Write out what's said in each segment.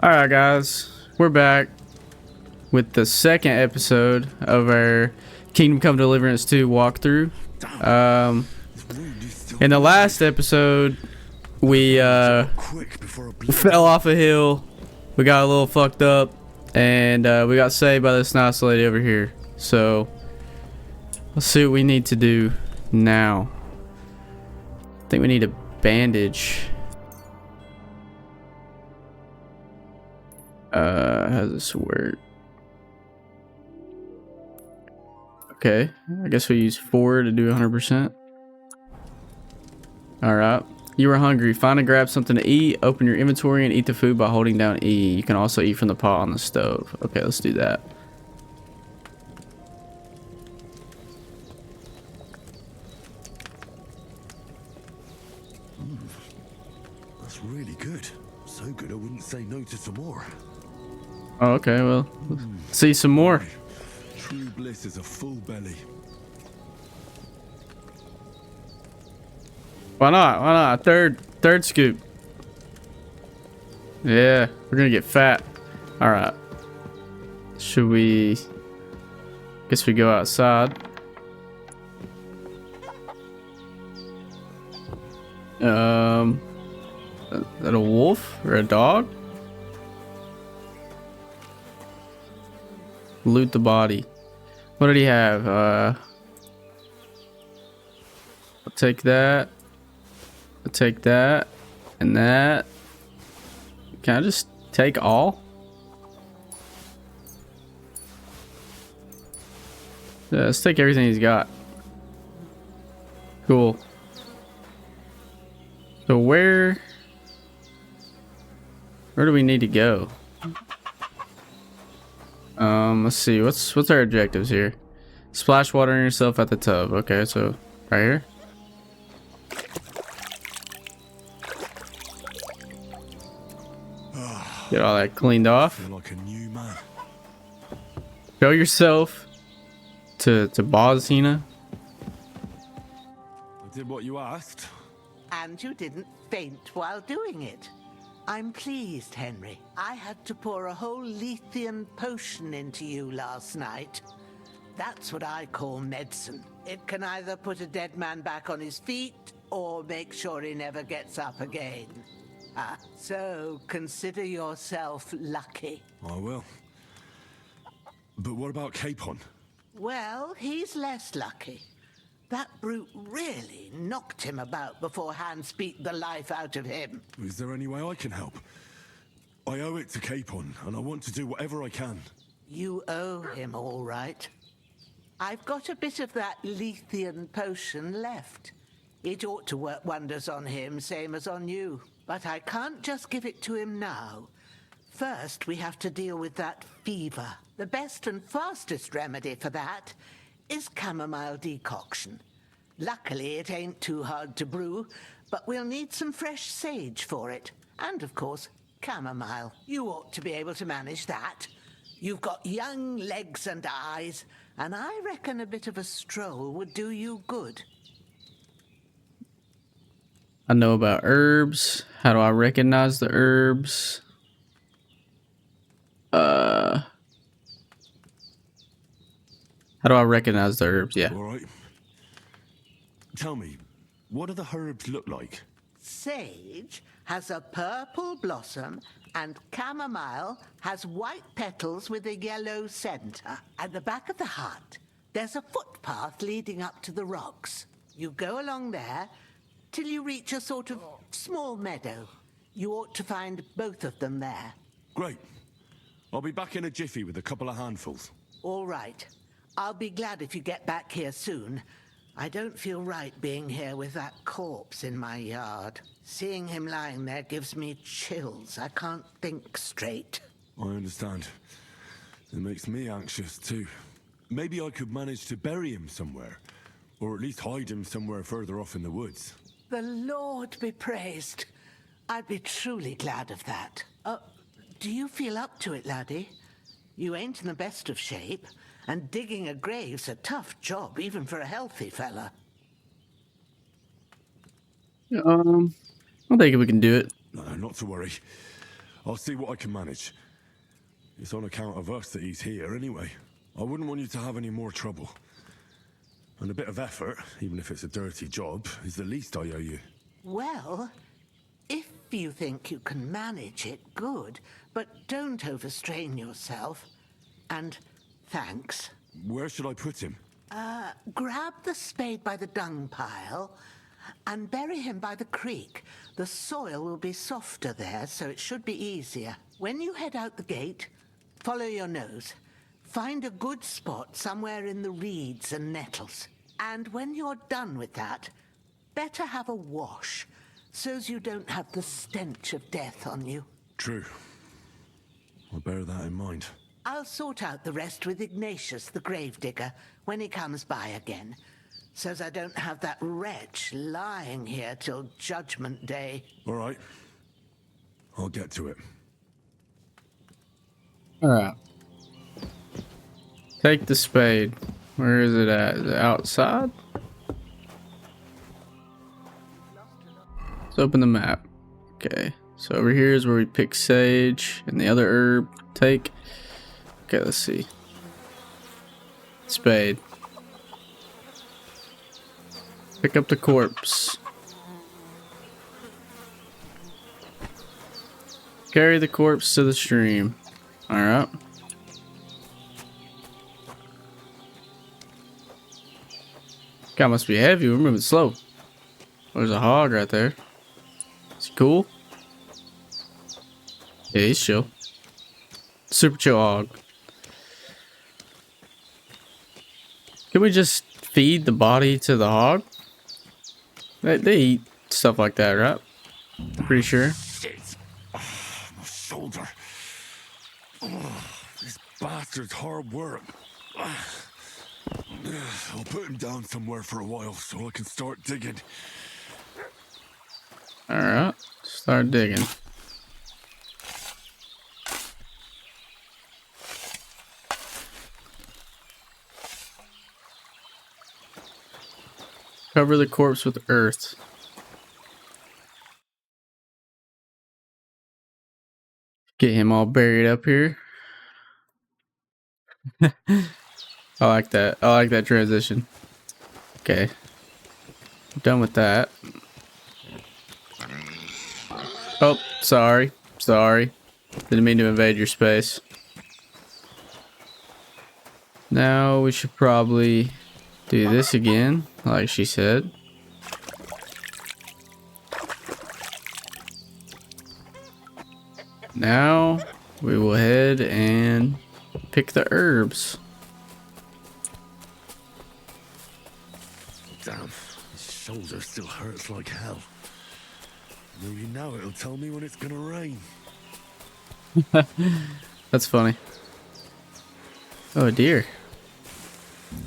Alright guys, we're back with the second episode of our Kingdom Come Deliverance 2 walkthrough. In the last episode, we fell off a hill, we got a little fucked up, and we got saved by this nice lady over here. So, let's see what we need to do now. I think we need a bandage. How does this work? Okay, I guess we use 4 to do 100%. Alright. You were hungry. Find and grab something to eat. Open your inventory and eat the food by holding down E. You can also eat from the pot on the stove. Okay, let's do that. That's really good. So good I wouldn't say no to some more. Oh, okay, well, see some more. True bliss is a full belly. Why not? Why not? Third scoop. Yeah, we're gonna get fat. Alright. Should we... Guess we go outside. Is that a wolf or a dog? Loot the body. What did he have? I'll take that. I'll take that. And that. Can I just take all? Yeah, let's take everything he's got. Cool. So where do we need to go? Let's see. What's our objectives here? Splash water on yourself at the tub. Okay, so right here. Get all that cleaned off. Feel like a new man. Show yourself to Bosina. I did what you asked. And you didn't faint while doing it. I'm pleased, Henry. I had to pour a whole Lethean potion into you last night. That's what I call medicine. It can either put a dead man back on his feet or make sure he never gets up again. So consider yourself lucky. I will. But what about Capon? Well, he's less lucky. That brute really knocked him about before Hans beat the life out of him. Is there any way I can help? I owe it to Capon, and I want to do whatever I can. You owe him, all right. I've got a bit of that Lethean potion left. It ought to work wonders on him, same as on you. But I can't just give it to him now. First, we have to deal with that fever. The best and fastest remedy for that is chamomile decoction. Luckily, it ain't too hard to brew, but we'll need some fresh sage for it. And, of course, chamomile. You ought to be able to manage that. You've got young legs and eyes, and I reckon a bit of a stroll would do you good. I know about herbs. How do I recognize the herbs? How do I recognize the herbs? Yeah. All right. Tell me, what do the herbs look like? Sage has a purple blossom, and chamomile has white petals with a yellow center. At the back of the hut, there's a footpath leading up to the rocks. You go along there till you reach a sort of small meadow. You ought to find both of them there. Great. I'll be back in a jiffy with a couple of handfuls. All right. I'll be glad if you get back here soon. I don't feel right being here with that corpse in my yard. Seeing him lying there gives me chills. I can't think straight. I understand. It makes me anxious too. Maybe I could manage to bury him somewhere. Or at least hide him somewhere further off in the woods. The Lord be praised. I'd be truly glad of that. Do you feel up to it, laddie? You ain't in the best of shape, and digging a grave's a tough job, even for a healthy fella. I think we can do it. No, not to worry. I'll see what I can manage. It's on account of us that he's here anyway. I wouldn't want you to have any more trouble. And a bit of effort, even if it's a dirty job, is the least I owe you. Well, if you think you can manage it, good. But don't overstrain yourself. And thanks. Where should I put him? Grab the spade by the dung pile and bury him by the creek. The soil will be softer there, so it should be easier. When you head out the gate, follow your nose. Find a good spot somewhere in the reeds and nettles. And when you're done with that, better have a wash, so's you don't have the stench of death on you. True. I'll bear that in mind. I'll sort out the rest with Ignatius, the gravedigger, when he comes by again, so's I don't have that wretch lying here till Judgment Day. All right. I'll get to it. Alright. Take the spade. Where is it at? Is it outside? Let's open the map. Okay. So over here is where we pick sage and the other herb. Take. Okay, let's see. Spade. Pick up the corpse. Carry the corpse to the stream. Alright. God, must be heavy. We're moving slow. There's a hog right there. Is he cool? Yeah, he's chill. Super chill hog. Can we just feed the body to the hog? They eat stuff like that, right? Pretty sure. Shit. Oh, my shoulder. Oh, this bastard's hard work. I'll put him down somewhere for a while so I can start digging. Alright, start digging. Cover the corpse with earth. Get him all buried up here. I like that. I like that transition. Okay. Done with that. Oh, sorry. Sorry. Didn't mean to invade your space. Now we should probably do this again, like she said. Now we will head and pick the herbs. Damn, his shoulder still hurts like hell. Maybe now it'll tell me when it's gonna rain. That's funny. Oh, a deer.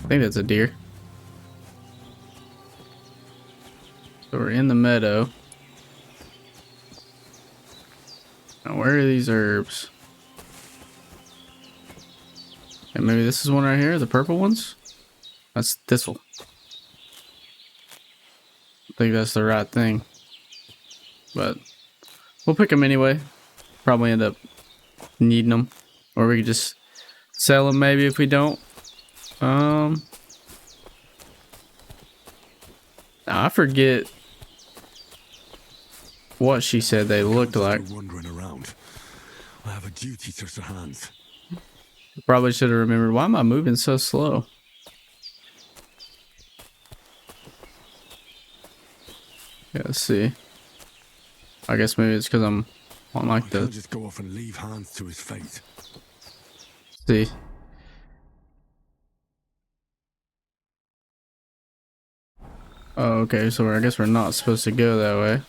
I think that's a deer. So we're in the meadow. Now where are these herbs? And maybe this is one right here, the purple ones? That's thistle. I think that's the right thing. But we'll pick them anyway. Probably end up needing them. Or we could just sell them maybe if we don't. I forget what she said they looked like. Wandering around. I have a duty to Sir Hans. Probably should have remembered. Why am I moving so slow? Yeah, let's see. I guess maybe it's because I'm on like I the. can't just go off and leave Hans to his fate. See. Oh, okay. So I guess we're not supposed to go that way.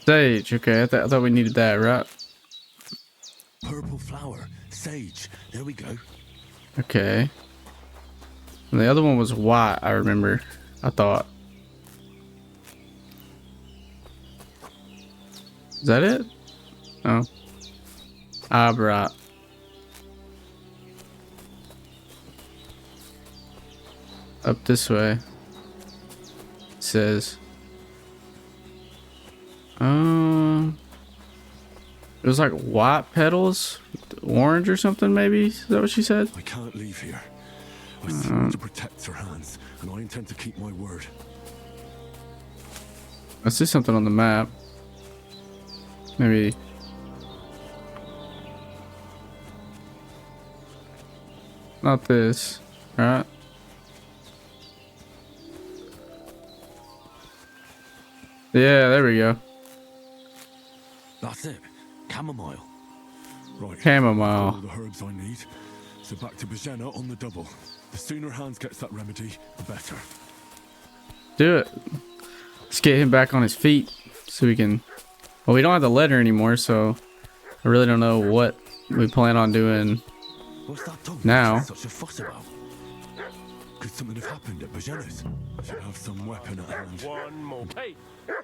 Sage. Okay, I thought we needed that, right? Purple flower, sage. There we go. Okay. And the other one was white, I remember. I thought. Is that it? Oh. Ah, right. Up this way. It says. It was like white petals, orange or something maybe. Is that what she said? I can't leave here. I swore to protect her hands, and I intend to keep my word. I see something on the map. Maybe. Not this, right? Yeah, there we go. That's it. Chamomile. Right. Chamomile. All the herbs I need. So back to Bajena on the double. The sooner Hans gets that remedy, the better. Do it. Let's get him back on his feet so we can. Well, we don't have the letter anymore, so I really don't know what we plan on doing. What's that dog Now. such a fuss about? Could something have happened at Bajena's? I should have some weapon at hand. One more. Hey,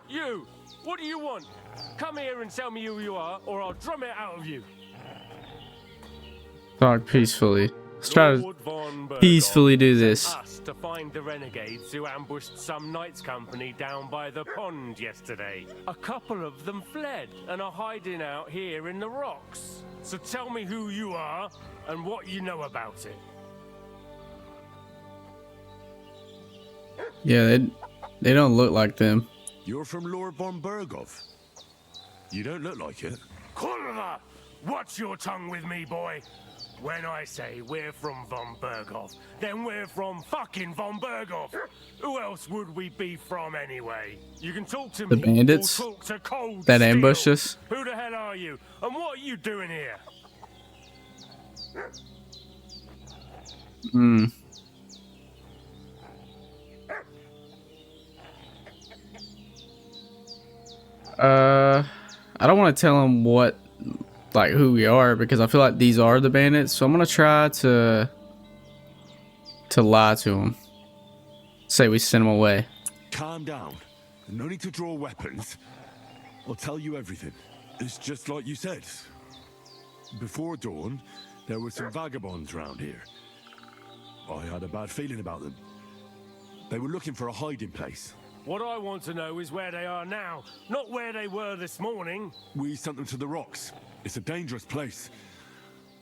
you! What do you want? Come here and tell me who you are, or I'll drum it out of you. Talk peacefully. Let's try to Lord von Berghoff peacefully do sent this. us to find the renegades who ambushed some knights company down by the pond yesterday. A couple of them fled and are hiding out here in the rocks. So tell me who you are and what you know about it. Yeah, they don't look like them. You're from Lord von Berghoff. You don't look like it. Kurva! Watch your tongue with me, boy. When I say we're from von Berghoff, then we're from fucking von Berghoff. Who else would we be from anyway? You can talk to The me. bandits Or talk to Cold that Steel. ambushed us? Who the hell are you? And what are you doing here? Hmm. I don't want to tell him what, like, who we are, because I feel like these are the bandits. So I'm gonna try to lie to him. Say we send him away. Calm down. No need to draw weapons. I'll tell you everything. It's just like you said. Before dawn, there were some vagabonds round here. I had a bad feeling about them. They were looking for a hiding place. What I want to know is where they are now, not where they were this morning. We sent them to the rocks. It's a dangerous place.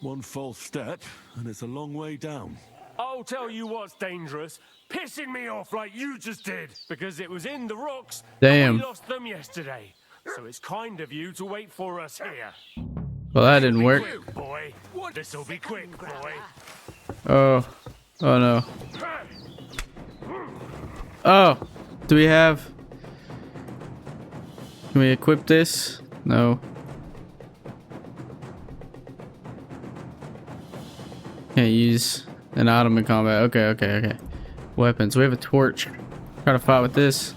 One false step, and it's a long way down. I'll tell you what's dangerous. Pissing me off like you just did. Because it was in the rocks. Damn. We lost them yesterday. So it's kind of you to wait for us here. Well, that didn't work. Quick, boy. This'll be quick, boy. Oh no. Oh, do we have? Can we equip this? No. Can't use an item in combat. Okay. Weapons. We have a torch. Try to fight with this.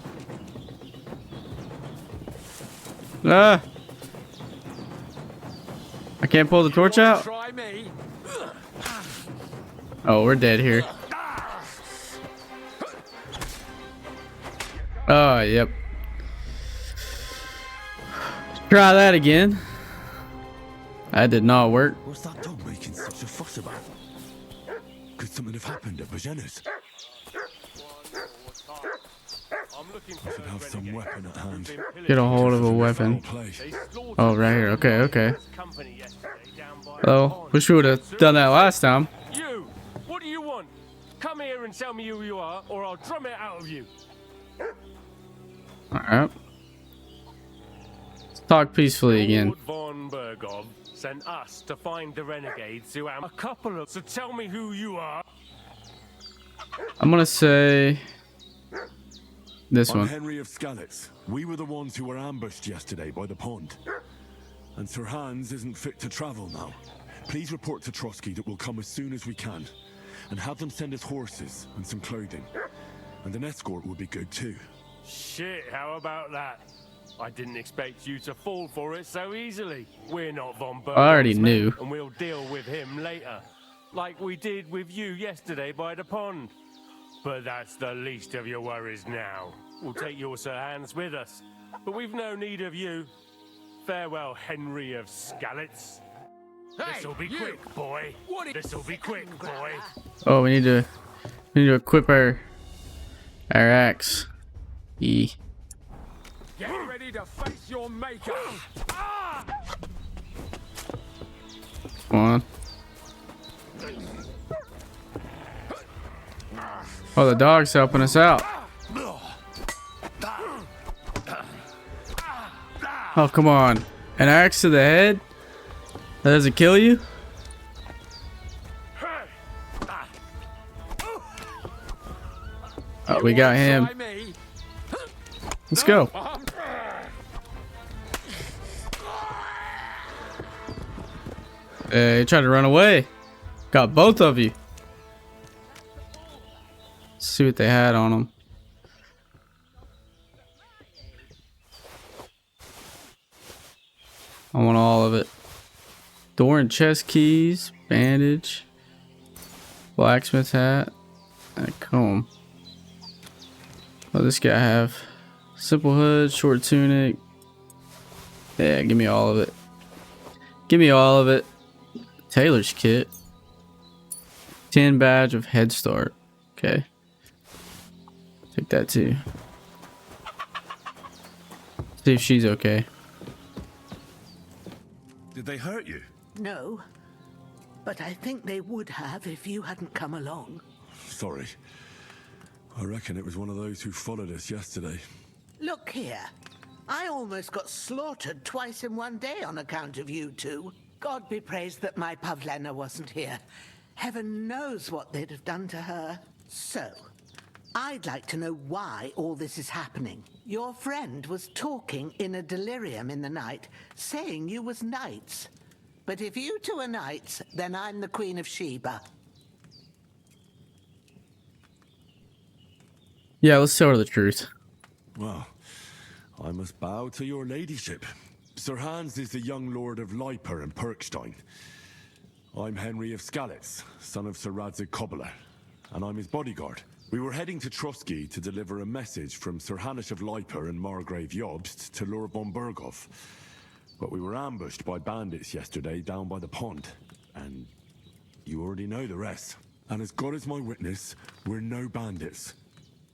Ah! I can't pull the torch out. Try me. Oh, we're dead here. Oh, yep. Try that again. That did not work. What's that dog making such a fuss about? Could something have happened at Bajena's? I should have some weapon at hand. Get a hold of a weapon. Play. Oh, right here. Okay. Oh, wish we would have done that last time. You! What do you want? Come here and tell me who you are, or I'll drum it out of you. Alright. Let's talk peacefully again. Lord von Berghoff sent us to find the renegades who am a couple of. So tell me who you are. I'm gonna say this I'm one. Henry of Skalitz. We were the ones who were ambushed yesterday by the pond. And Sir Hans isn't fit to travel now. Please report to Trosky that we'll come as soon as we can. And have them send us horses and some clothing. And an escort would be good too. Shit, how about that? I didn't expect you to fall for it so easily. We're not von Berghoff's I already men, knew. and we'll deal with him later. Like we did with you yesterday by the pond. But that's the least of your worries now. We'll take your Sir Hans with us. But we've no need of you. Farewell, Henry of Skalitz. This'll be quick, boy. This'll be quick, boy. Oh, we need to We need to equip our axe. E. Get ready to face your maker. Come on. Oh, the dog's helping us out. Oh, come on. An axe to the head? That doesn't kill you? Oh, we got him. Let's go. He tried to run away. Got both of you. Let's see what they had on them. I want all of it. Door and chest keys, bandage, blacksmith hat, and a comb. What does this guy have? Simple hood, short tunic. Yeah, give me all of it. Give me all of it. Tailor's kit. 10 badge of head start. Okay. Take that too. See if she's okay. Did they hurt you? No, but I think they would have if you hadn't come along. Sorry. I reckon it was one of those who followed us yesterday. Look here. I almost got slaughtered twice in one day on account of you two. God be praised that my Pavlena wasn't here. Heaven knows what they'd have done to her. So, I'd like to know why all this is happening. Your friend was talking in a delirium in the night, saying you was knights. But if you two are knights, then I'm the Queen of Sheba. Yeah, let's tell her the truth. Well, I must bow to your ladyship. Sir Hans is the young lord of Leiper and Perkstein. I'm Henry of Skalitz, son of Sir Radzig Kobyla, and I'm his bodyguard. We were heading to Trosky to deliver a message from Sir Hanish of Leiper and Margrave Jobst to Lord von Berghoff. But we were ambushed by bandits yesterday down by the pond, and you already know the rest. And as God is my witness, we're no bandits.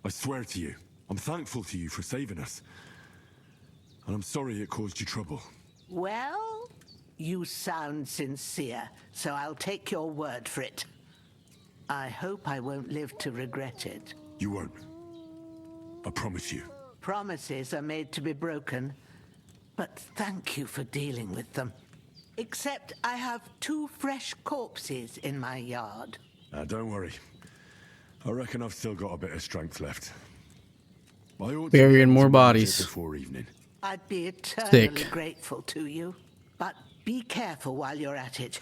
I swear to you, I'm thankful to you for saving us. And I'm sorry it caused you trouble. Well, you sound sincere, so I'll take your word for it. I hope I won't live to regret it. You won't. I promise you. Promises are made to be broken, but thank you for dealing with them. Except I have 2 fresh corpses in my yard. Don't worry. I reckon I've still got a bit of strength left. I ought to Burying be more able to manage bodies. it before evening. I'd be eternally Sick. grateful to you. But be careful while you're at it.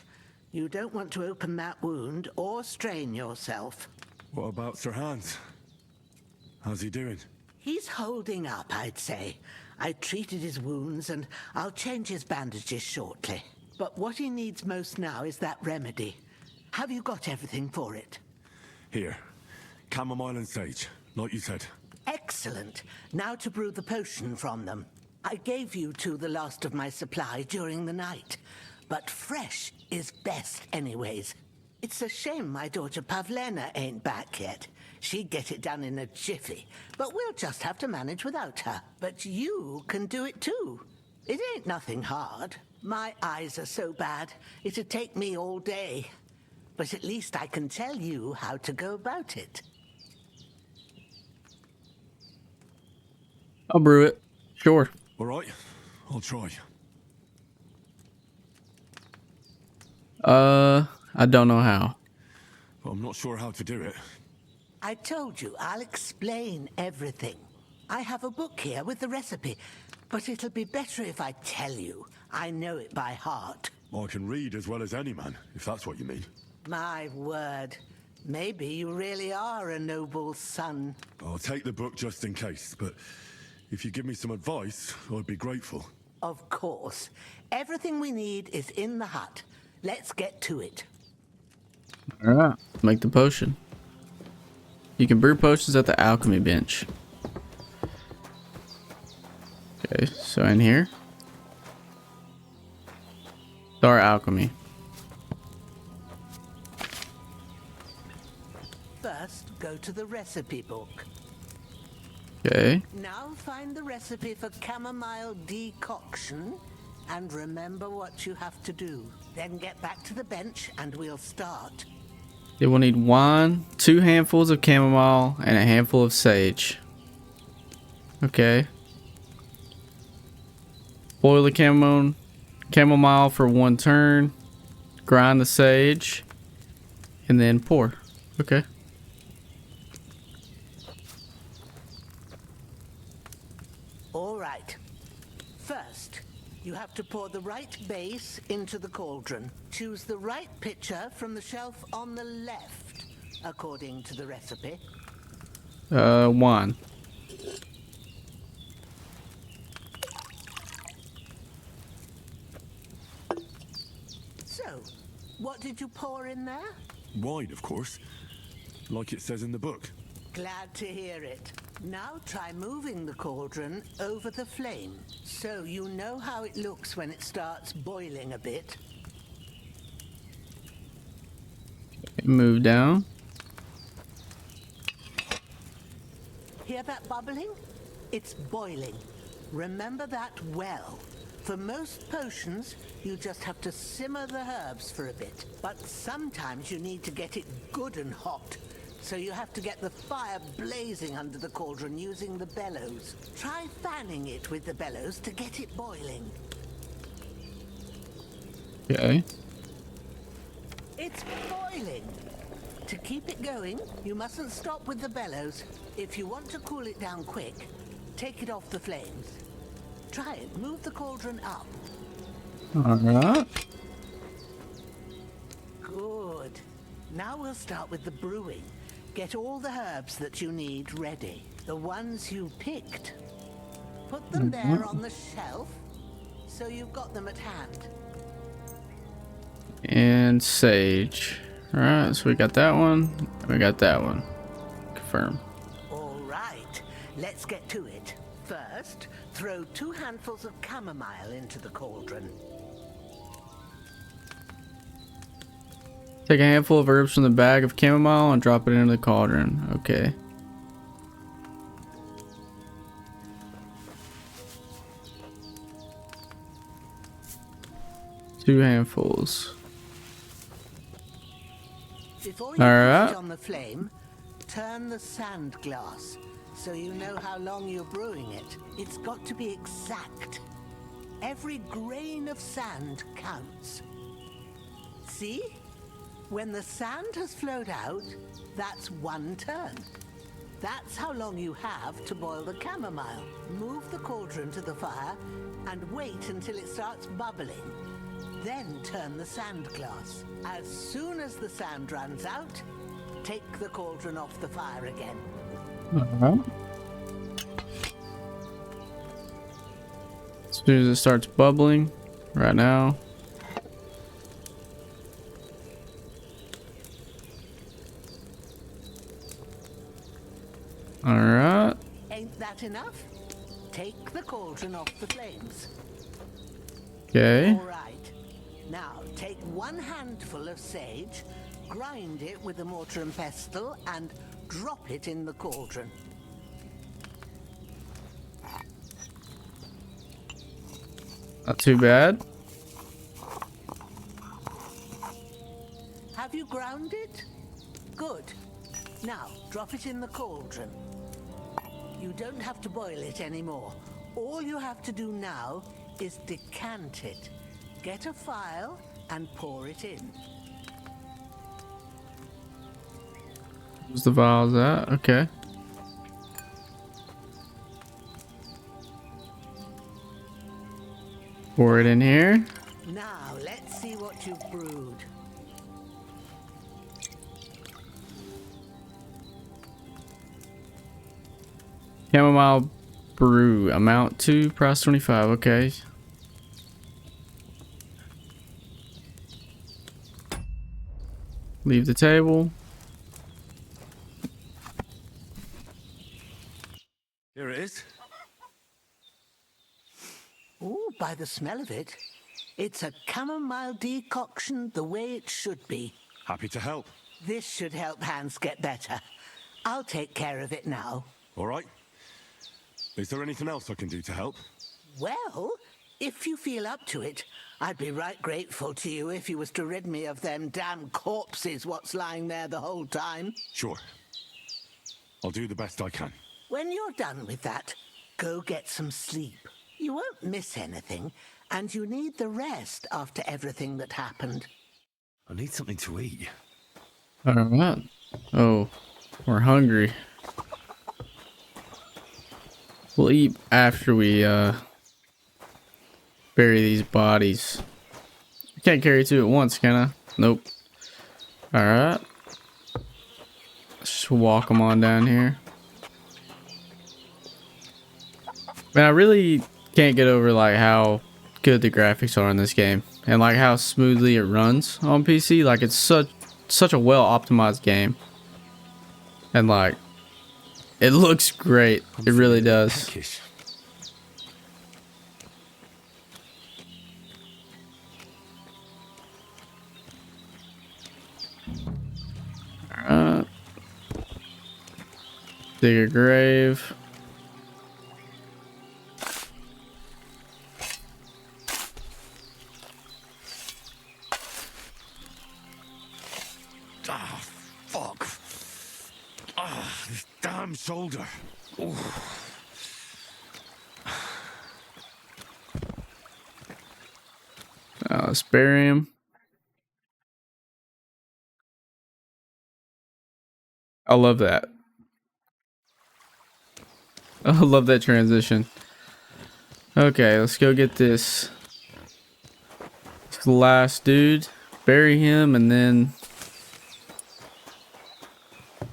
You don't want to open that wound or strain yourself. What about Sir Hans? How's he doing? He's holding up, I'd say. I treated his wounds and I'll change his bandages shortly. But what he needs most now is that remedy. Have you got everything for it? Here. Chamomile and sage, like you said. Excellent. Now to brew the potion from them. I gave you two the last of my supply during the night, but fresh is best anyways. It's a shame my daughter Pavlena ain't back yet. She'd get it done in a jiffy, but we'll just have to manage without her. But you can do it too. It ain't nothing hard. My eyes are so bad, it'd take me all day. But at least I can tell you how to go about it. I'll brew it. Sure. All right, I'll try. I don't know how. But I'm not sure how to do it. I told you, I'll explain everything. I have a book here with the recipe, but it'll be better if I tell you. I know it by heart. I can read as well as any man, if that's what you mean. My word. Maybe you really are a noble son. I'll take the book just in case, but if you give me some advice, I'd be grateful. Of course. Everything we need is in the hut. Let's get to it. Alright. Make the potion. You can brew potions at the alchemy bench. Okay, so in here. Start alchemy. First, go to the recipe book. Okay. Now find the recipe for chamomile decoction and remember what you have to do. Then get back to the bench and we'll start. They will need wine, 2 handfuls of chamomile, and a handful of sage. Okay. Boil the chamomile for 1 turn. Grind the sage. And then pour. Okay. All right. First, you have to pour the right base into the cauldron. Choose the right pitcher from the shelf on the left, according to the recipe. Wine. So, what did you pour in there? Wine, of course. Like it says in the book. Glad to hear it. Now try moving the cauldron over the flame, so you know how it looks when it starts boiling a bit. Move down. Hear that bubbling? It's boiling. Remember that well. For most potions, you just have to simmer the herbs for a bit. But sometimes you need to get it good and hot. So you have to get the fire blazing under the cauldron using the bellows. Try fanning it with the bellows to get it boiling. Okay. It's boiling. To keep it going, you mustn't stop with the bellows. If you want to cool it down quick, take it off the flames. Try it. Move the cauldron up. Alright. Good. Now we'll start with the brewing. Get all the herbs that you need ready. The ones you picked. Put them there on the shelf, so you've got them at hand. And sage. Alright, so we got that one. We got that one. Confirm. All right, let's get to it. First, throw 2 handfuls of chamomile into the cauldron. Take a handful of herbs from the bag of chamomile and drop it into the cauldron. Okay. Two handfuls. Before you put it on the flame, turn the sand glass so you know how long you're brewing it. It's got to be exact. Every grain of sand counts. See? When the sand has flowed out, that's 1 turn. That's how long you have to boil the chamomile. Move the cauldron to the fire and wait until it starts bubbling. Then turn the sand glass. As soon as the sand runs out, take the cauldron off the fire again. As soon as it starts bubbling, right now. Alright. Ain't that enough? Take the cauldron off the flames. Okay. All right. Now, take 1 handful of sage, grind it with a mortar and pestle, and drop it in the cauldron. Not too bad. Have you ground it? Good. Now, drop it in the cauldron. You don't have to boil it anymore. All you have to do now is decant it. Get a phial and pour it in. Where's the vials at? Okay. Pour it in here. Now, let's see what you've brewed. Chamomile brew. Amount 2, price 25. Okay. Leave the table. Here it is. Ooh, by the smell of it, it's a chamomile decoction the way it should be. Happy to help. This should help Hans get better. I'll take care of it now. All right. Is there anything else I can do to help? Well, if you feel up to it, I'd be right grateful to you if you was to rid me of them damn corpses what's lying there the whole time. Sure. I'll do the best I can. When you're done with that, go get some sleep. You won't miss anything, and you need the rest after everything that happened. I need something to eat. Alright. Oh, we're hungry. We'll eat after we bury these bodies. I can't carry two at once, can I? Nope. Alright. Let's just walk them on down here. Man, I really can't get over like how good the graphics are in this game and like how smoothly it runs on PC. Like it's such a well optimized game, and like it looks great. It really does. Peckish. Dig a grave. Ah, fuck. Ah, this damn shoulder. Ooh. Let's bury him. I love that. I love that transition. Okay, let's go get this last dude, bury him, and then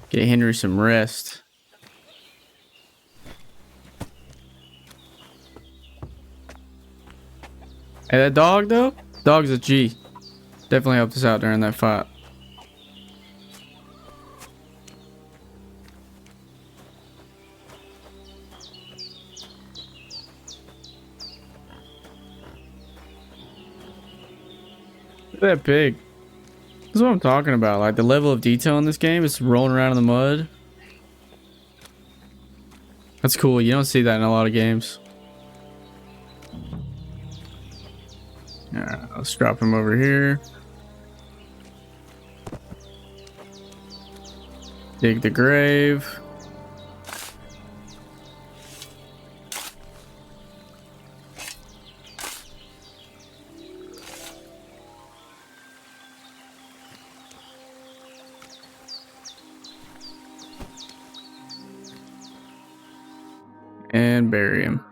get Henry some rest. Hey, that dog though? Dog's a G. Definitely helped us out during that fight. Look at that pig. This is what I'm talking about. Like the level of detail in this game is rolling around in the mud. That's cool. You don't see that in a lot of games. Alright, let's drop him over here. Dig the grave. And bury him.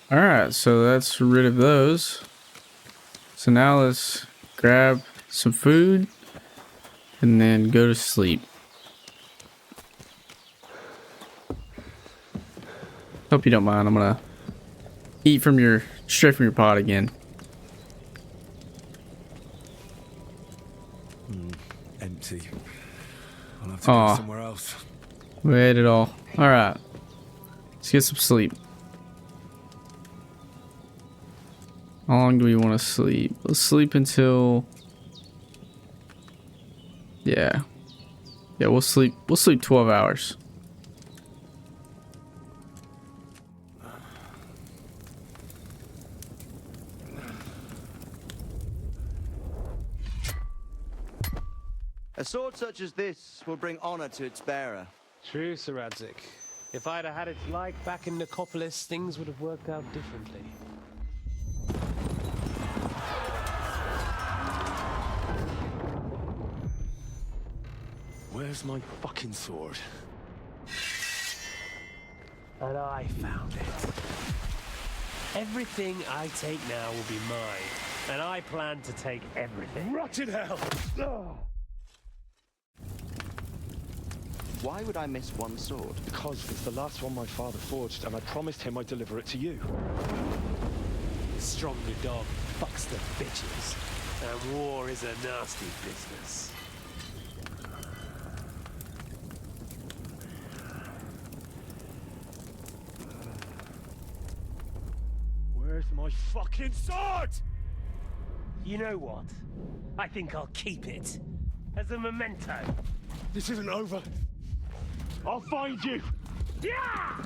Alright, so that's rid of those. So now let's grab some food and then go to sleep. Hope you don't mind. I'm gonna eat straight from your pot again. Empty. I'll have to go somewhere else. We ate it all. Alright. Let's get some sleep. How long do we want to sleep? Let's sleep until... Yeah, we'll sleep 12 hours. A sword such as this will bring honor to its bearer. True, Sir Radzik. If I'd have had its like back in Nicopolis, things would have worked out differently. Where's my fucking sword? And I found it. Everything I take now will be mine, and I plan to take everything. Rotted hell! Why would I miss one sword? Because it's the last one my father forged, and I promised him I'd deliver it to you. Stronger dog fucks the bitches, and war is a nasty business. Where's my fucking sword? You know what? I think I'll keep it. As a memento. This isn't over. I'll find you. Yeah!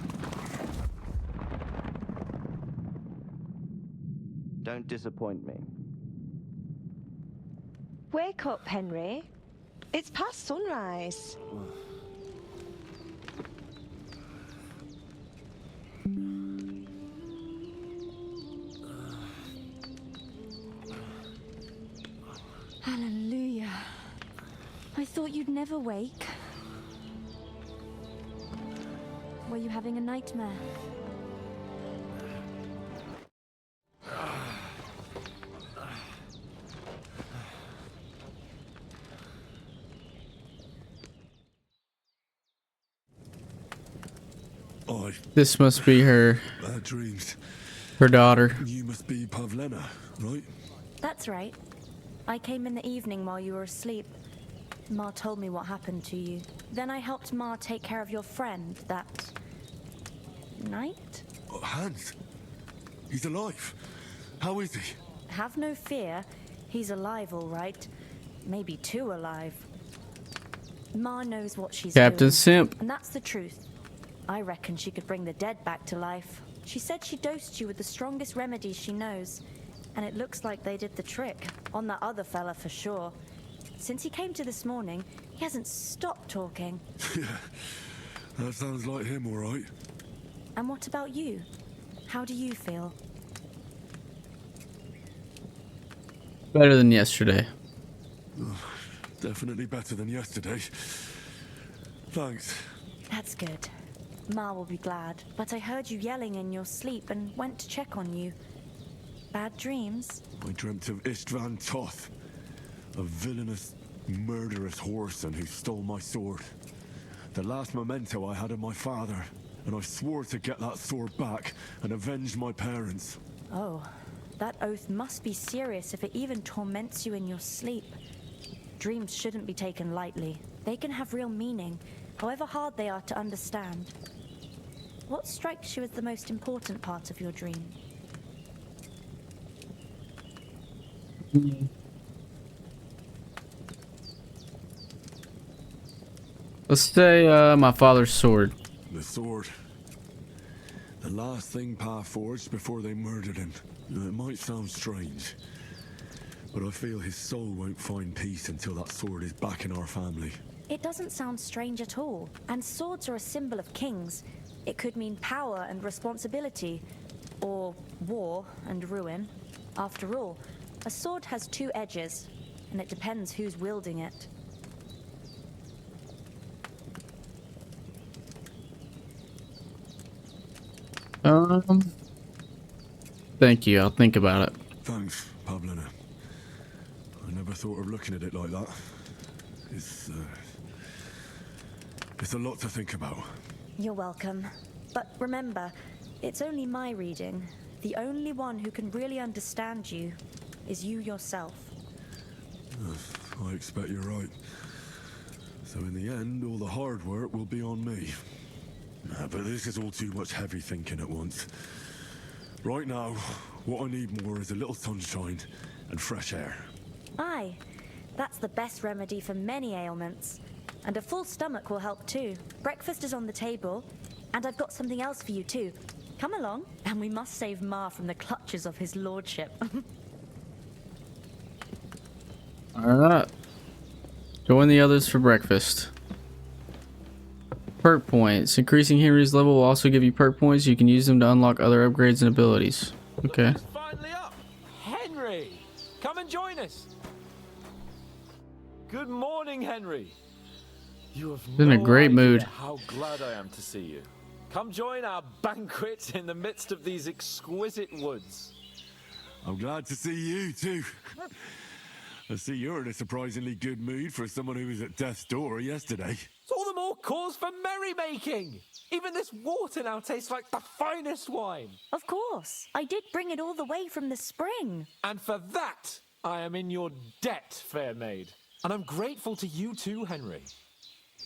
Don't disappoint me. Wake up, Henry. It's past sunrise. Hallelujah. I thought you'd never wake. Were you having a nightmare? This must be her Bad dreams. daughter. You must be Pavlena, right? That's right. I came in the evening while you were asleep. Ma told me what happened to you. Then I helped Ma take care of your friend that night? Oh, Hans. He's alive. How is he? Have no fear. He's alive, all right. Maybe too alive. Ma knows what she's Captain doing. Simp. And that's the truth. I reckon she could bring the dead back to life. She said she dosed you with the strongest remedies she knows. And it looks like they did the trick. On that other fella for sure. Since he came to this morning, he hasn't stopped talking. Yeah, that sounds like him, all right. And what about you? How do you feel? Better than yesterday. Definitely better than yesterday. Thanks. That's good. Ma will be glad. But I heard you yelling in your sleep and went to check on you. Bad dreams? I dreamt of Istvan Toth, a villainous, murderous whoreson who stole my sword. The last memento I had of my father, and I swore to get that sword back and avenge my parents. Oh, that oath must be serious if it even torments you in your sleep. Dreams shouldn't be taken lightly. They can have real meaning, however hard they are to understand. What strikes you as the most important part of your dream? Let's say my father's sword. The sword. The last thing Pa forged before they murdered him. It might sound strange, but I feel his soul won't find peace until that sword is back in our family. It doesn't sound strange at all. And swords are a symbol of kings. It could mean power and responsibility, or war and ruin. After all, a sword has two edges, and it depends who's wielding it. Thank you. I'll think about it. Thanks, Pavlena. I never thought of looking at it like that. It's a lot to think about. You're welcome. But remember, it's only my reading. The only one who can really understand you is you yourself. I expect you're right. So in the end, all the hard work will be on me. But this is all too much heavy thinking at once. Right now, what I need more is a little sunshine and fresh air. Aye, that's the best remedy for many ailments. And a full stomach will help too. Breakfast is on the table, and I've got something else for you too. Come along, and we must save Ma from the clutches of his lordship. Alright. Join the others for breakfast. Perk points. Increasing Henry's level will also give you perk points. You can use them to unlock other upgrades and abilities. Okay. It's finally up. Henry, come and join us. Good morning, Henry. You have In a great idea mood. how glad I am to see you. Come join our banquet in the midst of these exquisite woods. I'm glad to see you too. I see you're in a surprisingly good mood for someone who was at death's door yesterday. It's all the more cause for merrymaking. Even this water now tastes like the finest wine. Of course, I did bring it all the way from the spring. And for that, I am in your debt, fair maid. And I'm grateful to you too, Henry.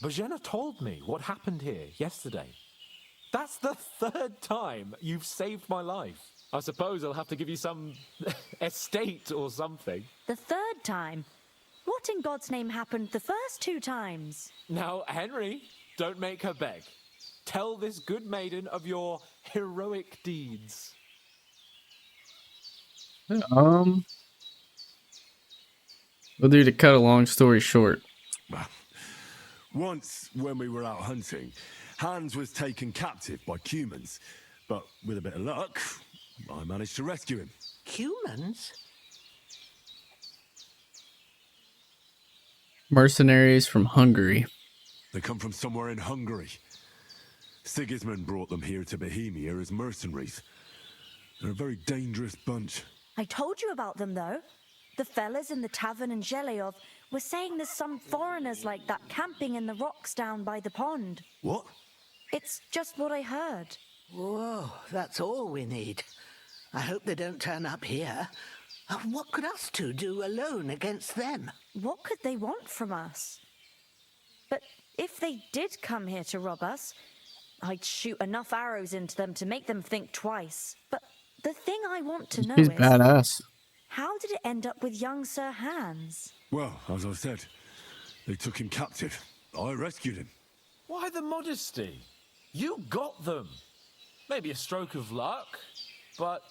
Bojena told me what happened here yesterday. That's the third time you've saved my life. I suppose I'll have to give you some estate or something. The third time? What in God's name happened the first 2 times? Now, Henry, don't make her beg. Tell this good maiden of your heroic deeds. We'll do to cut a long story short. Well, once, when we were out hunting, Hans was taken captive by humans. But with a bit of luck, I managed to rescue him. Humans? Mercenaries from Hungary. They come from somewhere in Hungary. Sigismund brought them here to Bohemia as mercenaries. They're a very dangerous bunch. I told you about them, though. The fellas in the tavern in Zheleov were saying there's some foreigners like that camping in the rocks down by the pond. What? It's just what I heard. Whoa, that's all we need. I hope they don't turn up here. What could us two do alone against them? What could they want from us? But if they did come here to rob us, I'd shoot enough arrows into them to make them think twice. But the thing I want to know He's is, badass. how did it end up with young Sir Hans? Well, as I said, they took him captive. I rescued him. Why the modesty? You got them. Maybe a stroke of luck, but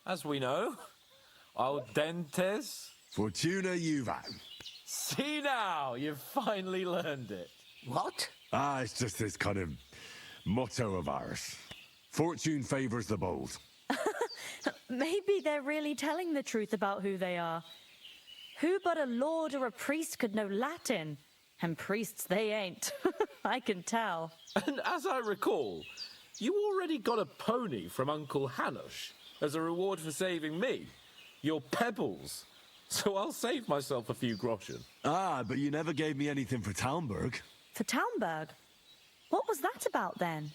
as we know, al dentes. Fortuna juvat. See now, you've finally learned it. What? It's just this kind of motto of ours. Fortune favors the bold. Maybe they're really telling the truth about who they are. Who but a lord or a priest could know Latin? And priests they ain't. I can tell. And as I recall, you already got a pony from Uncle Hanush as a reward for saving me. Your pebbles. So I'll save myself a few groschen. But you never gave me anything for Talmberg. For Talmberg? What was that about then?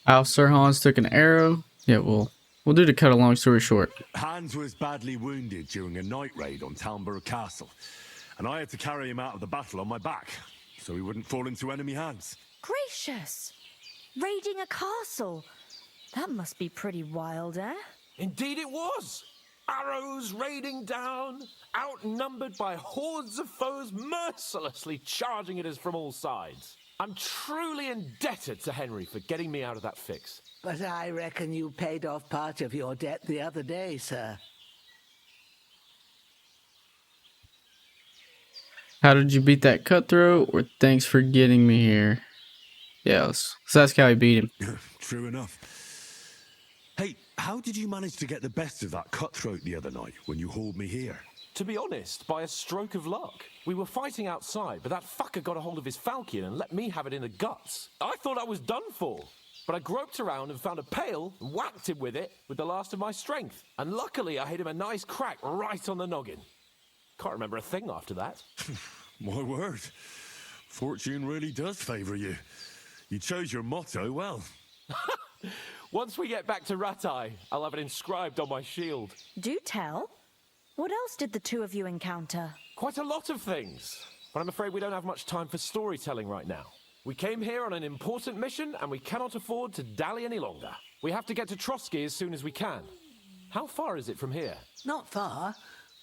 How Sir Hans took an arrow. Yeah, we'll do to cut a long story short. Hans was badly wounded during a night raid on Talmberg Castle, and I had to carry him out of the battle on my back, so he wouldn't fall into enemy hands. Gracious! Raiding a castle? That must be pretty wild, eh? Indeed it was. Arrows raining down, outnumbered by hordes of foes mercilessly charging at us from all sides. I'm truly indebted to Henry for getting me out of that fix. But I reckon you paid off part of your debt the other day, sir. How did you beat that cutthroat? Or thanks for getting me here? Yeah, so that's how he beat him. True enough. Hey, how did you manage to get the best of that cutthroat the other night when you hauled me here? To be honest, by a stroke of luck. We were fighting outside, but that fucker got a hold of his falchion and let me have it in the guts. I thought I was done for. But I groped around and found a pail and whacked him with it with the last of my strength. And luckily I hit him a nice crack right on the noggin. Can't remember a thing after that. My word. Fortune really does favor you. You chose your motto well. Once we get back to Ratai, I'll have it inscribed on my shield. Do tell. What else did the two of you encounter? Quite a lot of things. But I'm afraid we don't have much time for storytelling right now. We came here on an important mission, and we cannot afford to dally any longer. We have to get to Trosky as soon as we can. How far is it from here? Not far.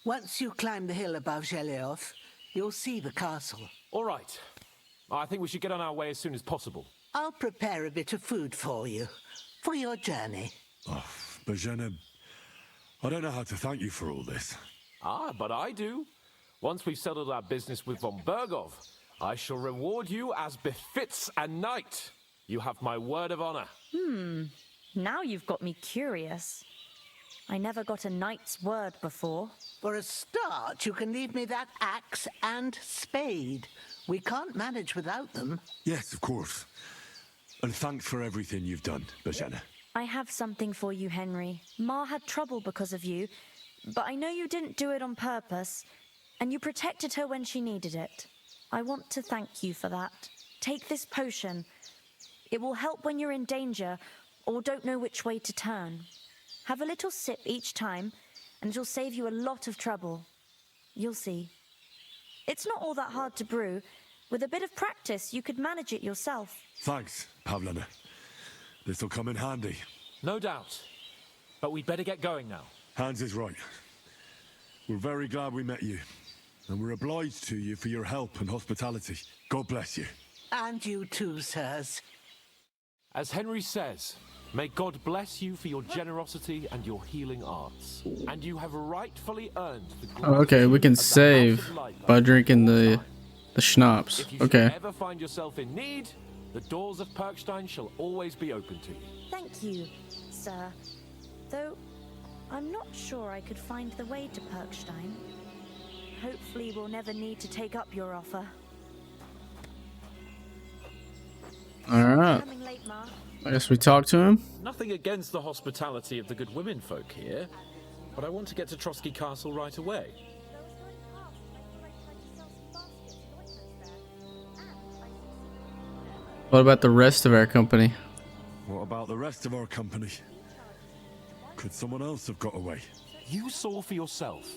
Once you climb the hill above Zheleov, you'll see the castle. All right. I think we should get on our way as soon as possible. I'll prepare a bit of food for you, for your journey. Oh, Bozhena, I don't know how to thank you for all this. But I do. Once we've settled our business with von Bergov, I shall reward you as befits a knight. You have my word of honor. Now you've got me curious. I never got a knight's word before. For a start, you can leave me that axe and spade. We can't manage without them. Yes, of course. And thanks for everything you've done, Bozhena. I have something for you, Henry. Ma had trouble because of you, but I know you didn't do it on purpose, and you protected her when she needed it. I want to thank you for that. Take this potion. It will help when you're in danger or don't know which way to turn. Have a little sip each time, and it'll save you a lot of trouble. You'll see. It's not all that hard to brew. With a bit of practice, you could manage it yourself. Thanks, Pavlena. This'll come in handy. No doubt. But we'd better get going now. Hans is right. We're very glad we met you. And we're obliged to you for your help and hospitality. God bless you. And you too, sirs. As Henry says, may God bless you for your generosity and your healing arts. And you have rightfully earned the Okay, we can save by drinking the schnapps. If you Okay. should ever find yourself in need, the doors of Perkstein shall always be open to you. Thank you, sir. Though I'm not sure I could find the way to Perkstein. Hopefully we'll never need to take up your offer. Alright. Coming late, Ma. I guess we talk to him. Nothing against the hospitality of the good women folk here, but I want to get to Trosky Castle right away. What about the rest of our company? What about the rest of our company? Could someone else have got away? You saw for yourself.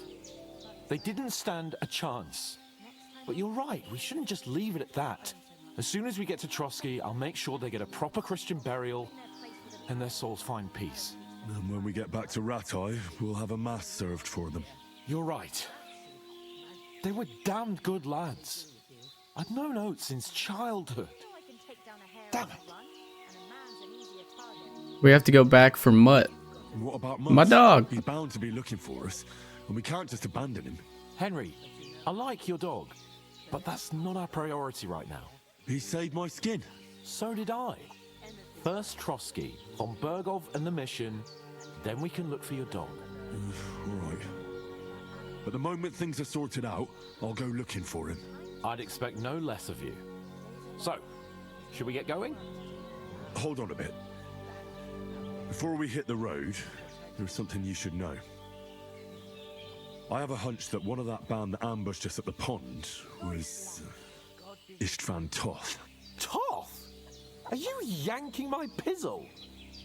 They didn't stand a chance. But you're right, we shouldn't just leave it at that. As soon as we get to Trosky, I'll make sure they get a proper Christian burial and their souls find peace. And when we get back to Ratai, we'll have a mass served for them. You're right. They were damned good lads. I'd known Oates since childhood. Damn it. We have to go back for Mutt. And what about My Mutt? dog. He's bound to be looking for us, and we can't just abandon him. Henry, I like your dog, but that's not our priority right now. He saved my skin. So did I. First Trosky, von Bergov and the mission, then we can look for your dog. All right. But the moment things are sorted out, I'll go looking for him. I'd expect no less of you. So, should we get going? Hold on a bit. Before we hit the road, there's something you should know. I have a hunch that one of that band that ambushed us at the pond was Istvan Toth. Toth? Are you yanking my pizzle?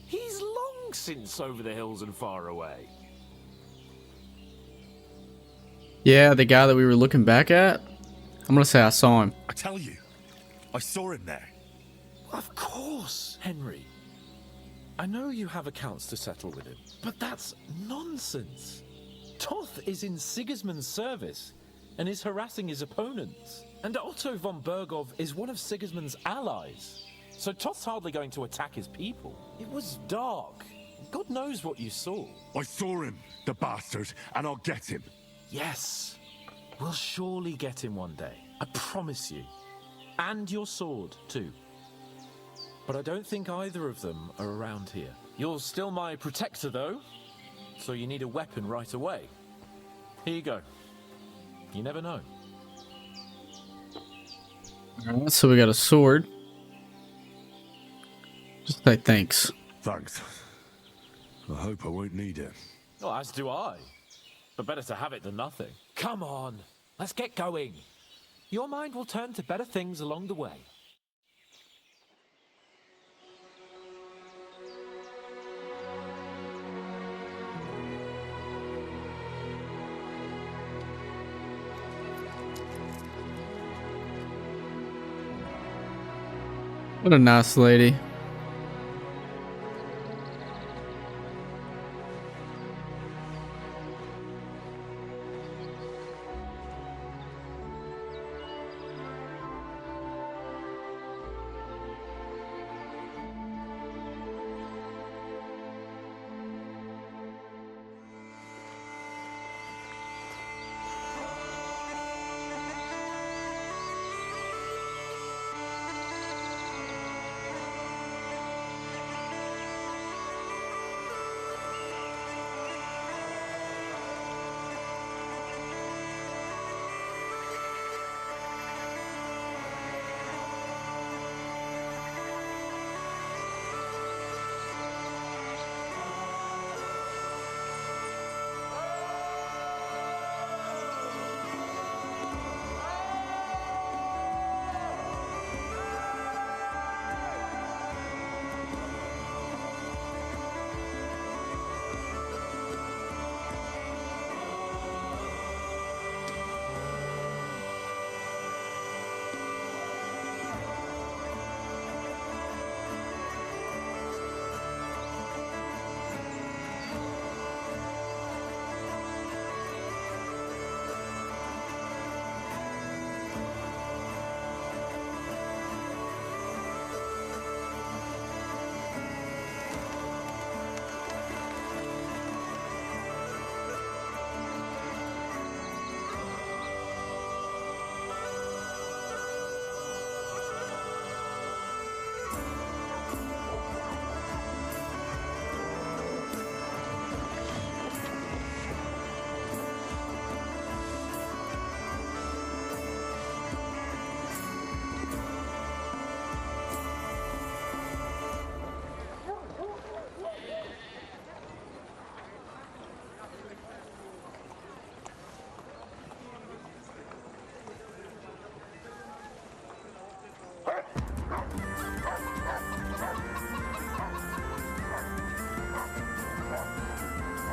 He's long since over the hills and far away. Yeah, the guy that we were looking back at. I'm gonna say I saw him. I tell you, I saw him there. Of course, Henry. I know you have accounts to settle with him, but that's nonsense. Toth is in Sigismund's service and is harassing his opponents. And Otto von Bergov is one of Sigismund's allies. So Toth's hardly going to attack his people. It was dark. God knows what you saw. I saw him, the bastard, and I'll get him. Yes. We'll surely get him one day. I promise you. And your sword, too. But I don't think either of them are around here. You're still my protector, though. So you need a weapon right away. Here you go. You never know. Alright, so we got a sword. Just say thanks. Thanks. I hope I won't need it. Well, as do I. But better to have it than nothing. Come on, let's get going. Your mind will turn to better things along the way. What a nice lady.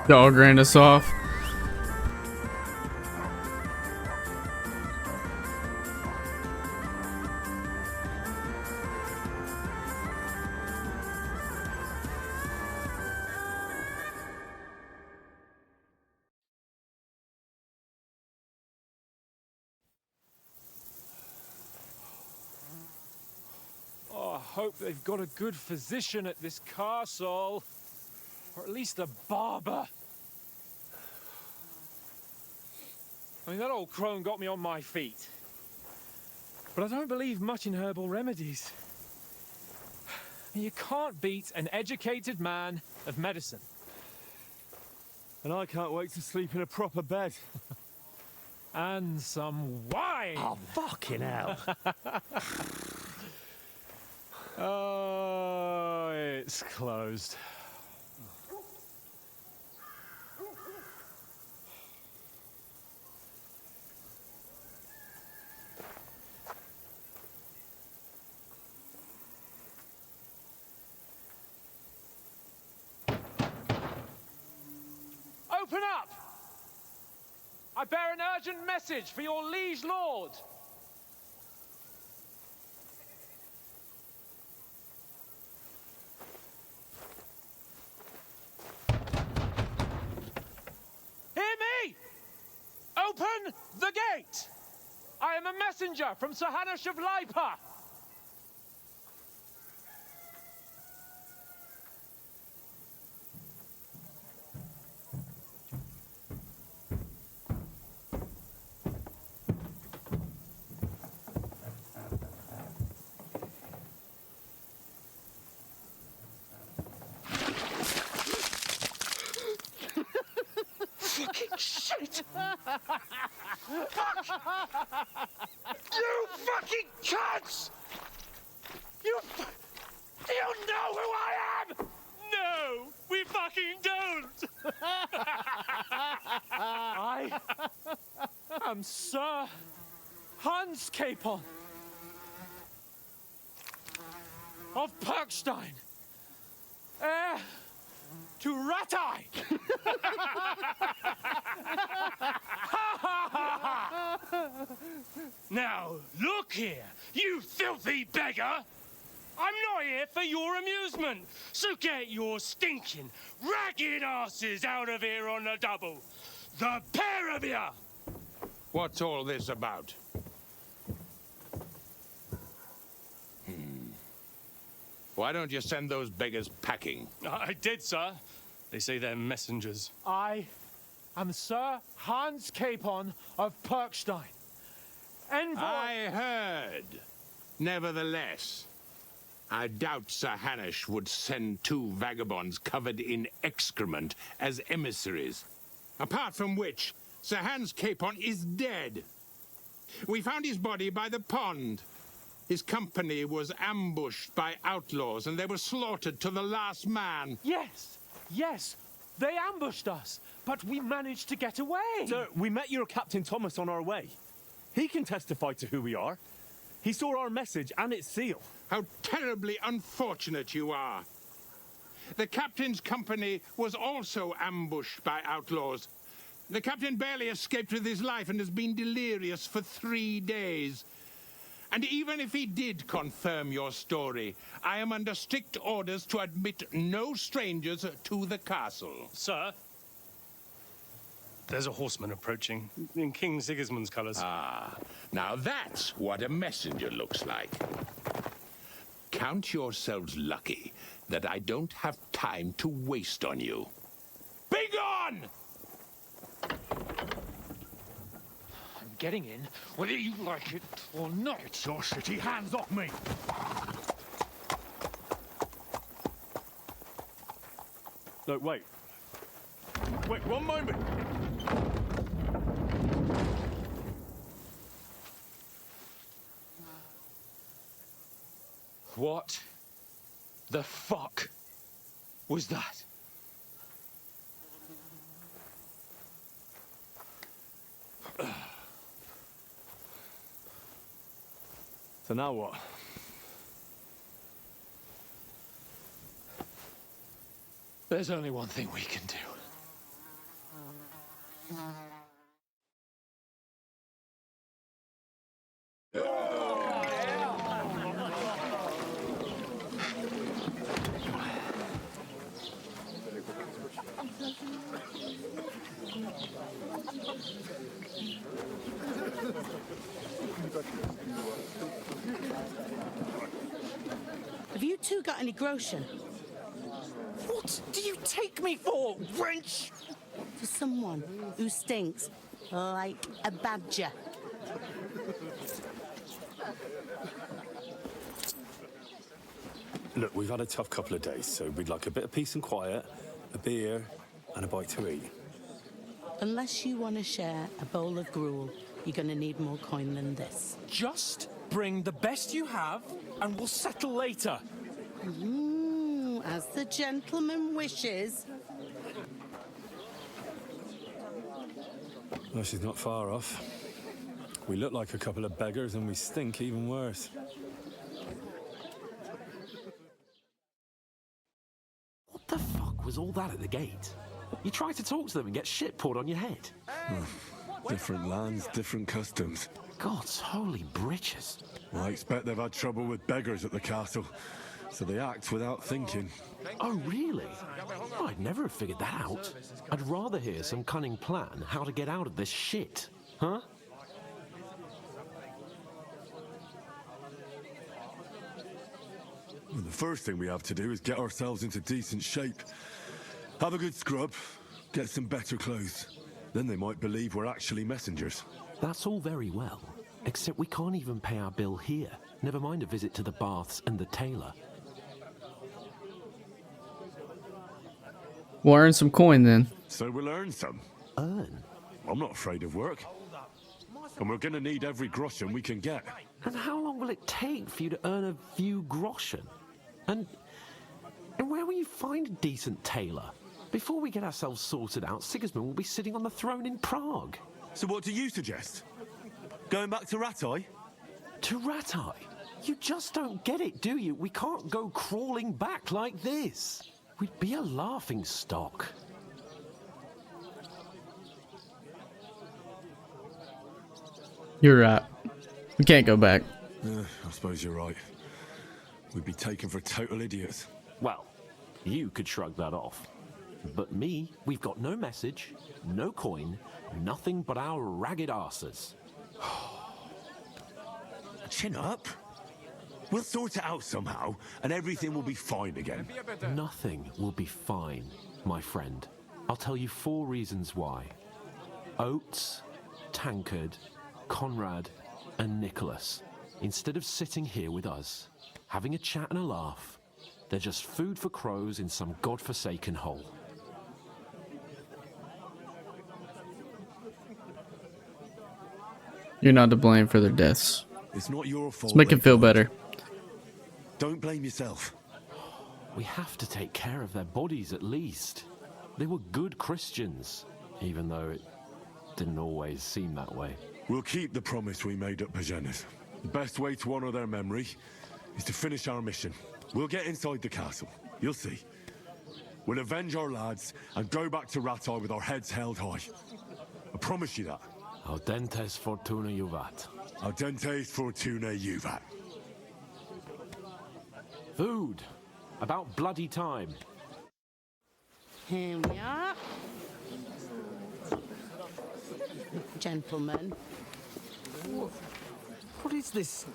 Dog ran us off. Oh, I hope they've got a good physician at this castle. Or at least a barber. I mean, that old crone got me on my feet. But I don't believe much in herbal remedies. You can't beat an educated man of medicine. And I can't wait to sleep in a proper bed. And some wine! Oh, fucking hell. Oh, it's closed. Open up! I bear an urgent message for your liege lord. Hear me! Open the gate! I am a messenger from Sir Hanush of Lipa. Fucking shit! Fuck! You fucking cunts! Do you know who I am? No, we fucking don't! I am Sir Hans Capon of Perkstein, heir to Ratai! Now, look here, you filthy beggar! I'm not here for your amusement, so get your stinking, ragged asses out of here on the double! The pair of you! What's all this about? Why don't you send those beggars packing? I did, sir. They say they're messengers. I am Sir Hans Capon of Perkstein. Envoy... I heard. Nevertheless, I doubt Sir Hanush would send two vagabonds covered in excrement as emissaries. Apart from which, Sir Hans Capon is dead. We found his body by the pond. His company was ambushed by outlaws, and they were slaughtered to the last man. Yes, yes, they ambushed us, but we managed to get away. Sir, we met your Captain Thomas on our way. He can testify to who we are. He saw our message and its seal. How terribly unfortunate you are. The captain's company was also ambushed by outlaws. The captain barely escaped with his life and has been delirious for 3 days. And even if he did confirm your story, I am under strict orders to admit no strangers to the castle. Sir, there's a horseman approaching in King Sigismund's colours. Ah, now that's what a messenger looks like. Count yourselves lucky that I don't have time to waste on you. Begone! Getting in, whether you like it or not. Get your shitty hands off me! No, wait. Wait, one moment! What the fuck was that? So now what? There's only one thing we can do. Have you two got any groschen? What do you take me for, wench? For someone who stinks like a badger. Look, we've had a tough couple of days, so we'd like a bit of peace and quiet, a beer, and a bite to eat. Unless you want to share a bowl of gruel, you're going to need more coin than this. Just bring the best you have, and we'll settle later. As the gentleman wishes. Well, she's not far off. We look like a couple of beggars, and we stink even worse. What the fuck was all that at the gate? You try to talk to them and get shit poured on your head. Different lands, different customs. God's holy britches. Well, I expect they've had trouble with beggars at the castle, so they act without thinking. Oh, really? Oh, I'd never have figured that out. I'd rather hear some cunning plan how to get out of this shit. Huh? Well, the first thing we have to do is get ourselves into decent shape. Have a good scrub, get some better clothes. Then they might believe we're actually messengers. That's all very well, except we can't even pay our bill here. Never mind a visit to the baths and the tailor. We'll earn some coin then. So we'll earn some. Earn? I'm not afraid of work. And we're gonna need every groschen we can get. And how long will it take for you to earn a few groschen? And where will you find a decent tailor? Before we get ourselves sorted out, Sigismund will be sitting on the throne in Prague. So what do you suggest? Going back to Ratai? To Ratai? You just don't get it, do you? We can't go crawling back like this. We'd be a laughing stock. You're right. We can't go back. I suppose you're right. We'd be taken for total idiots. Well, you could shrug that off. But me, we've got no message, no coin, nothing but our ragged arses. Chin up. We'll sort it out somehow, and everything will be fine again. Nothing will be fine, my friend. I'll tell you 4 reasons why. Oates, Tankard, Conrad, and Nicholas, instead of sitting here with us, having a chat and a laugh, they're just food for crows in some godforsaken hole. You're not to blame for their deaths. It's not your fault. Let's make him feel better. Don't blame yourself. We have to take care of their bodies at least. They were good Christians, even though it didn't always seem that way. We'll keep the promise we made at Pagenis. The best way to honor their memory is to finish our mission. We'll get inside the castle. You'll see. We'll avenge our lads and go back to Ratai with our heads held high. I promise you that. Audentes fortuna juvat. Audentes fortuna juvat. Food. About bloody time. Here we are. Gentlemen. What is this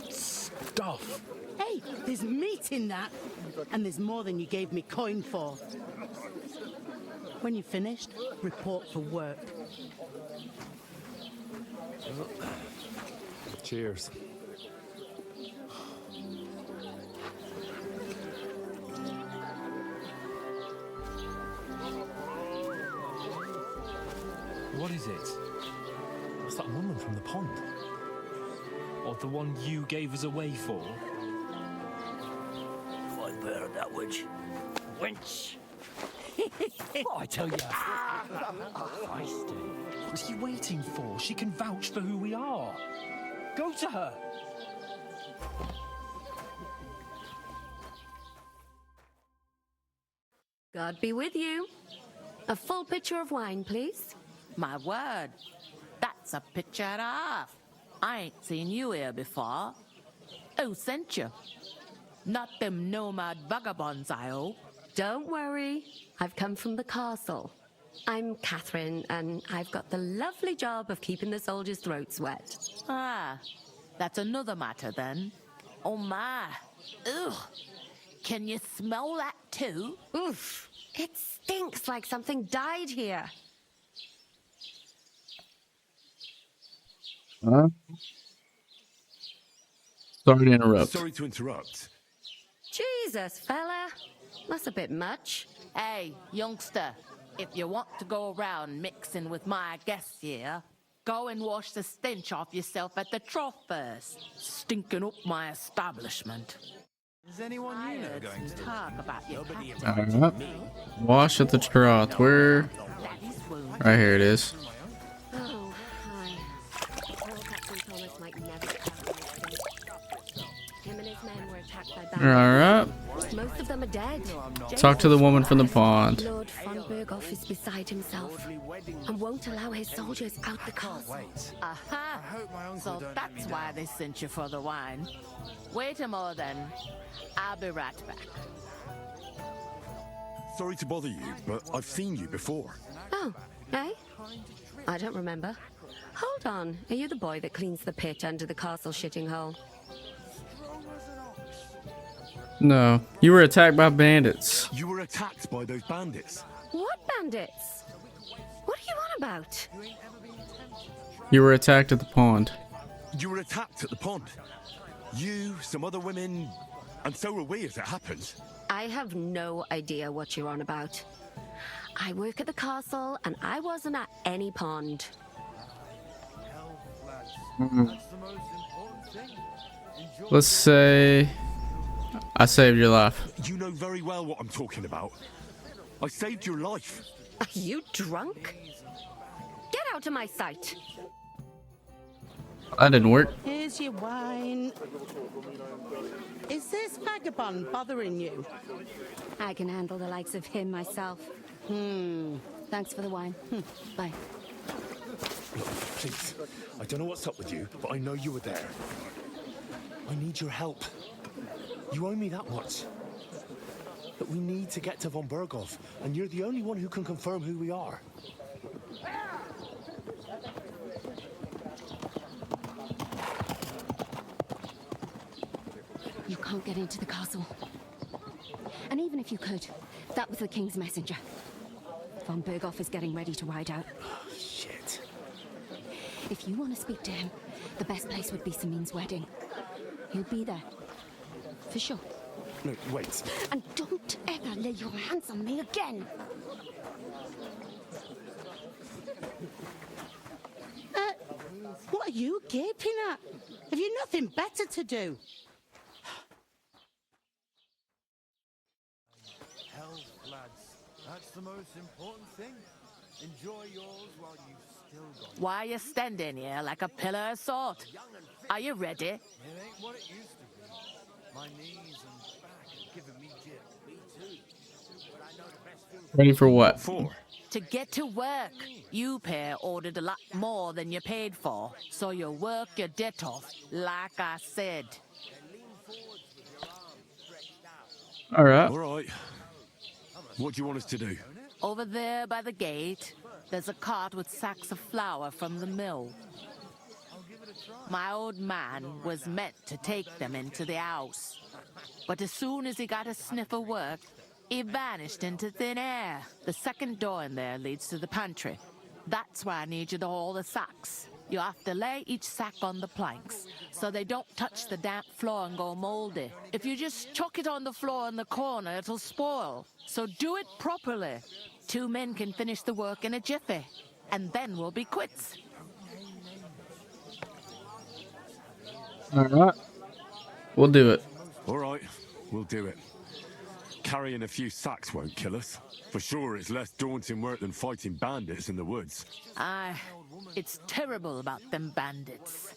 stuff? Hey, there's meat in that. And there's more than you gave me coin for. When you're finished, report for work. Cheers. What is it? What's that woman from the pond? Or the one you gave us away for? Fight better, that witch. Wench! Oh, I tell you. What's he waiting for? She can vouch for who we are. Go to her. God be with you. A full pitcher of wine, please. My word. That's That's a picture and a half. I ain't seen you here before. Who sent you? Not them nomad vagabonds, I hope. Don't worry. I've come from the castle. I'm Catherine, and I've got the lovely job of keeping the soldiers' throats wet. Ah, that's another matter then. Oh my. Ugh. Can you smell that too? Oof. It stinks like something died here. Sorry to interrupt. Sorry to interrupt. Jesus, fella. That's a bit much. Hey, youngster. If you want to go around mixing with my guests here, go and wash the stench off yourself at the trough first. Stinking up my establishment. Is anyone you know going to talk about your Alright. Wash at the trough. Where? Right here it is. Oh, hi. Poor Captain Thomas might never Him and his men were attacked by bandits. Alright. Most of them are dead. Talk to the woman from the pond. Lord von Berghoff is beside himself and won't allow his soldiers out the castle. Aha! So that's why they sent you for the wine. Wait a moment then. I'll be right back. Sorry to bother you, but I've seen you before. Oh, eh? I don't remember. Hold on. Are you the boy that cleans the pit under the castle shitting hole? No. You were attacked by bandits. You were attacked by those bandits. What bandits? What are you on about? You were attacked at the pond. You were attacked at the pond. You, some other women, and so were we as it happened. I have no idea what you're on about. I work at the castle, and I wasn't at any pond. Let's say I saved your life. You know very well what I'm talking about. I saved your life. Are you drunk? Get out of my sight. That didn't work. Here's your wine. Is this vagabond bothering you? I can handle the likes of him myself. Thanks for the wine. Bye. Look, please. I don't know what's up with you, but I know you were there. I need your help. You owe me that much. But we need to get to von Berghoff, and you're the only one who can confirm who we are. You can't get into the castle. And even if you could, that was the king's messenger. Von Berghoff is getting ready to ride out. Shit. If you want to speak to him, the best place would be Samin's wedding. He'll be there. For sure. No, wait. And don't ever lay your hands on me again! What are you gaping at? Have you nothing better to do? Health, lads. That's the most important thing. Enjoy yours while you've still got it. Why are you standing here like a pillar of salt? Are you ready? It ain't what it used to be. My knees and back are giving me jip. Me too. But I know the best thing. Ready for what? To get to work. You pair ordered a lot more than you paid for, so you work your debt off, like I said. Alright. Alright. What do you want us to do? Over there by the gate, there's a cart with sacks of flour from the mill. My old man was meant to take them into the house. But as soon as he got a sniff of work, he vanished into thin air. The second door in there leads to the pantry. That's why I need you to haul the sacks. You have to lay each sack on the planks, so they don't touch the damp floor and go moldy. If you just chuck it on the floor in the corner, it'll spoil. So do it properly. 2 men can finish the work in a jiffy, and then we'll be quits. Alright. We'll do it. Alright, we'll do it. Carrying a few sacks won't kill us. For sure, it's less daunting work than fighting bandits in the woods. Aye, it's terrible about them bandits.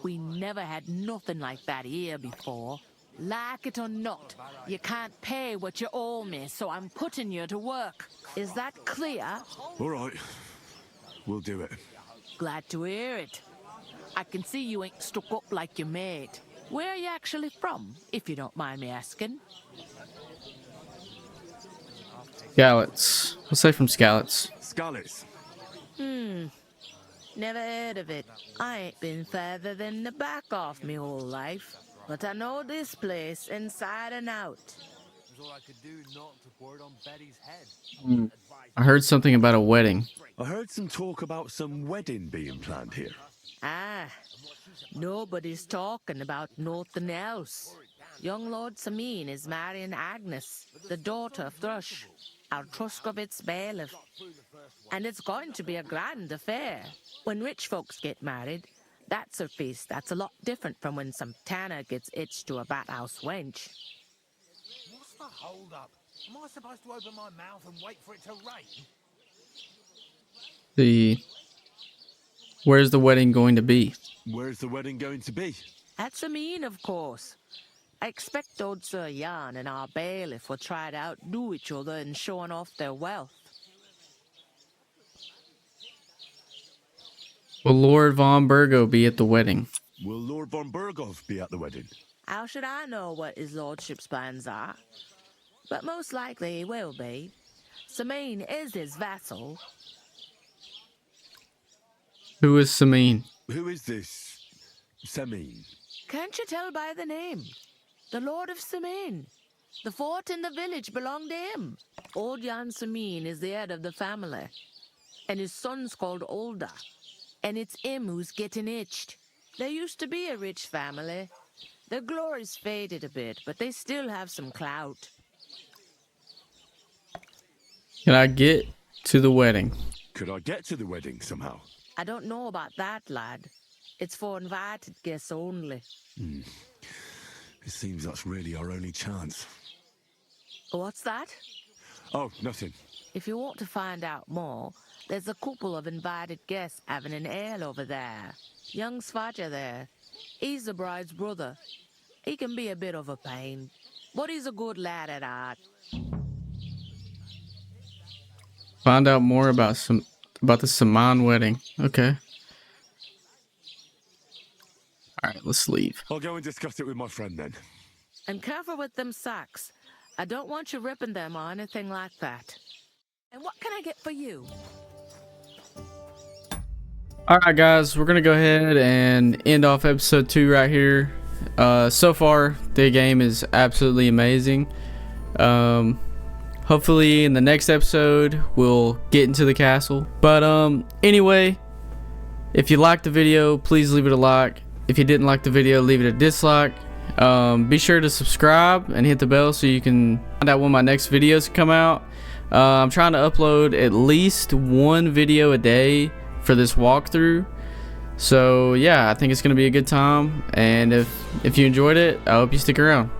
We never had nothing like that here before. Like it or not, you can't pay what you owe me, so I'm putting you to work. Is that clear? Alright, we'll do it. Glad to hear it. I can see you ain't stuck up like your mate. Where are you actually from, if you don't mind me asking? Skallets. Let's say from Skallets. Skallets. Never heard of it. I ain't been further than the back off me whole life. But I know this place inside and out. All I could do not to pour it on Betty's head. I heard something about a wedding. I heard some talk about some wedding being planned here. Ah, nobody's talking about nothing else. Young Lord Sameen is marrying Agnes, the daughter of Thrush, our Troskovitz bailiff. And it's going to be a grand affair. When rich folks get married, that's a feast that's a lot different from when some tanner gets itched to a bathouse wench. What's the hold up? Am I supposed to open my mouth and wait for it to rain? Where's the wedding going to be? Where's the wedding going to be? At Sameen, of course. I expect old Sir Jan and our bailiff will try to outdo each other in showing off their wealth. Will Lord von Burgo be at the wedding? Will Lord von Burgov be at the wedding? How should I know what his lordship's plans are? But most likely he will be. Sameen is his vassal. Who is Sameen? Who is this Sameen? Can't you tell by the name? The Lord of Sameen. The fort and the village belong to him. Old Jan Sameen is the head of the family. And his son's called Olda. And it's him who's getting itched. There used to be a rich family. Their glory's faded a bit, but they still have some clout. Can I get to the wedding? Could I get to the wedding somehow? I don't know about that, lad. It's for invited guests only. It seems that's really our only chance. What's that? Oh, nothing. If you want to find out more, there's a couple of invited guests having an ale over there. Young Svaja there. He's the bride's brother. He can be a bit of a pain, but he's a good lad at heart. Find out more about the Saman wedding. Okay. Alright, let's leave. I'll go and discuss it with my friend then. And careful with them sacks. I don't want you ripping them or anything like that. And what can I get for you? Alright guys, we're gonna go ahead and end off episode 2 right here. So far the game is absolutely amazing. Hopefully in the next episode we'll get into the castle. But anyway, if you liked the video, please leave it a like. If you didn't like the video, leave it a dislike. Be sure to subscribe and hit the bell so you can find out when my next videos come out. I'm trying to upload at least one video a day for this walkthrough. So yeah, I think it's gonna be a good time, and if you enjoyed it, I hope you stick around.